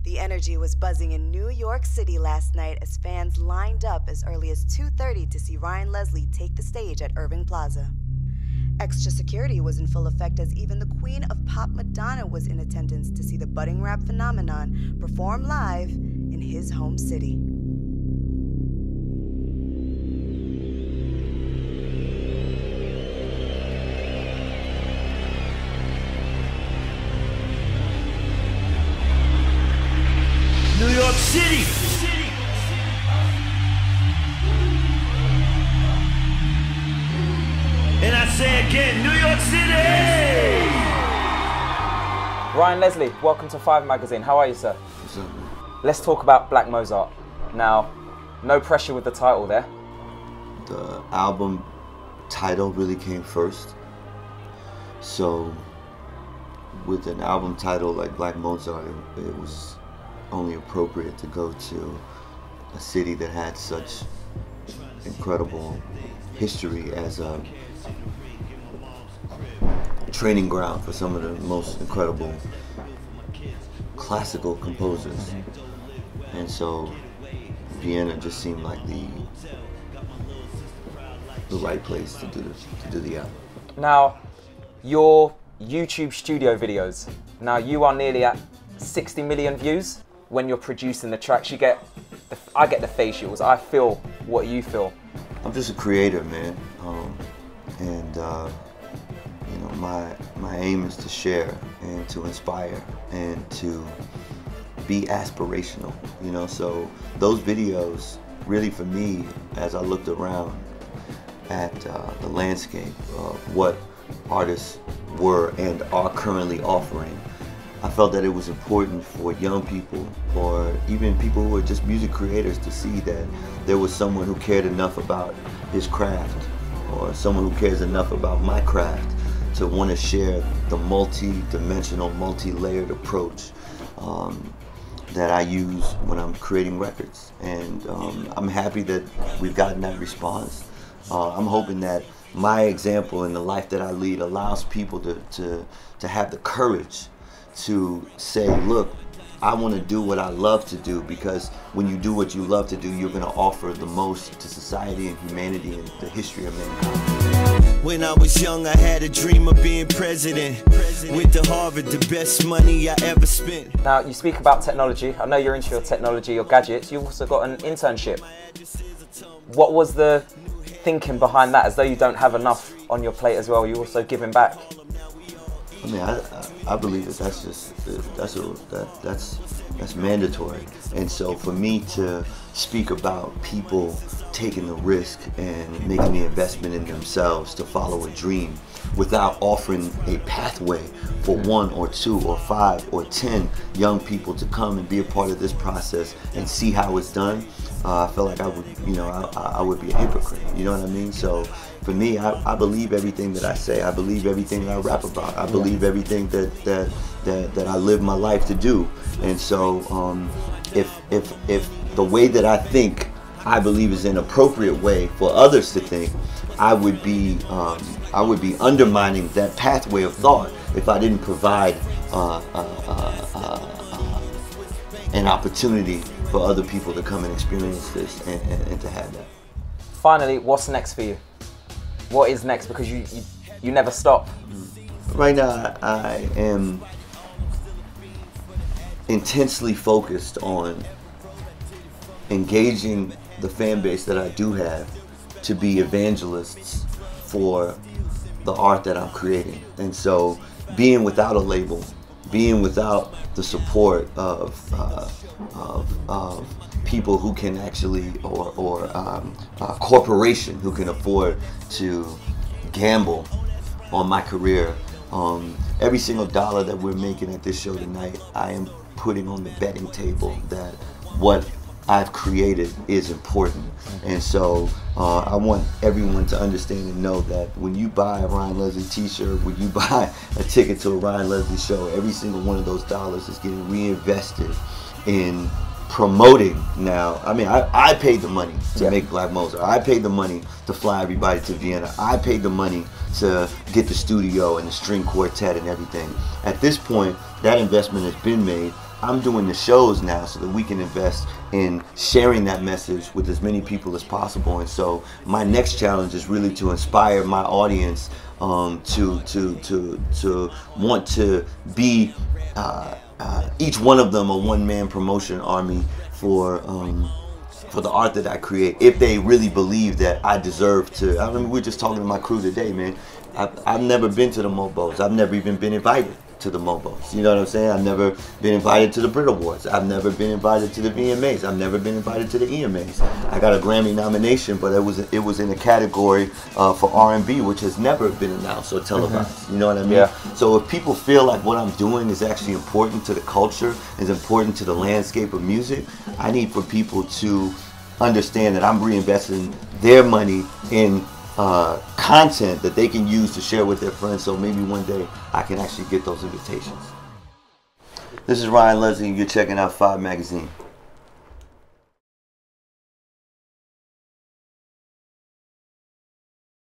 The energy was buzzing in New York City last night as fans lined up as early as 2:30 to see Ryan Leslie take the stage at Irving Plaza. Extra security was in full effect as even the queen of pop Madonna was in attendance to see the budding rap phenomenon perform live in his home city. New York City! And I say again, New York City! Ryan Leslie, welcome to 5 Magazine. How are you, sir? What's up, man? Let's talk about Black Mozart. Now, no pressure with the title there. The album title really came first. So, with an album title like Black Mozart, it was only appropriate to go to a city that had such incredible history as a training ground for some of the most incredible classical composers. And so Vienna just seemed like the right place to do the album. Now, your YouTube studio videos. Now, you are nearly at 60 million views. When you're producing the tracks, I get the facials. I feel what you feel. I'm just a creator, man, and you know, my aim is to share and to inspire and to be aspirational. You know, so those videos really, for me, as I looked around at the landscape of what artists were and are currently offering, I felt that it was important for young people or even people who are just music creators to see that there was someone who cared enough about his craft or someone who cares enough about my craft to want to share the multi-dimensional, multi-layered approach that I use when I'm creating records. And I'm happy that we've gotten that response. I'm hoping that my example and the life that I lead allows people to have the courage to say, look, I want to do what I love to do, because when you do what you love to do, you're going to offer the most to society and humanity and the history of mankind. When I was young, I had a dream of being president. Went to Harvard, the best money I ever spent. Now, you speak about technology. I know you're into your technology, your gadgets. You've also got an internship. What was the thinking behind that? As though you don't have enough on your plate as well, you're also giving back. I mean, I believe that that's mandatory. And so for me to speak about people taking the risk and making the investment in themselves to follow a dream without offering a pathway for 1 or 2 or 5 or 10 young people to come and be a part of this process and see how it's done, I feel like I would, you know, I would be a hypocrite. You know what I mean? So for me, I believe everything that I say. I believe everything that I rap about. I believe everything that I live my life to do. And so if the way that I think, I believe is an appropriate way for others to think, I would be undermining that pathway of thought if I didn't provide an opportunity for other people to come and experience this and to have that. Finally, what's next for you? What is next? Because you never stop. Right now, I am intensely focused on engaging the fan base that I do have to be evangelists for the art that I'm creating. And so being without a label, being without the support of people who can actually, or a corporation who can afford to gamble on my career, every single dollar that we're making at this show tonight, I am putting on the betting table that what I've created is important. And so I want everyone to understand and know that when you buy a Ryan Leslie t-shirt, when you buy a ticket to a Ryan Leslie show, every single one of those dollars is getting reinvested in promoting now. I mean, I paid the money to make Black Mozart. I paid the money to fly everybody to Vienna. I paid the money to get the studio and the string quartet and everything. At this point, that investment has been made. I'm doing the shows now so that we can invest in sharing that message with as many people as possible. And so my next challenge is really to inspire my audience to want to be each one of them a one-man promotion army for the art that I create, if they really believe that I deserve to. I remember we were just talking to my crew today, man. I've never been to the Mobos. I've never even been invited to the Mobos. You know what I'm saying? I've never been invited to the Brit Awards. I've never been invited to the VMAs. I've never been invited to the EMAs. I got a Grammy nomination, but it was in a category for R&B, which has never been announced or televised. You know what I mean? Yeah. So if people feel like what I'm doing is actually important to the culture, is important to the landscape of music, I need for people to understand that I'm reinvesting their money in content that they can use to share with their friends, so maybe one day I can actually get those invitations. This is Ryan Leslie, and you're checking out 5 Magazine.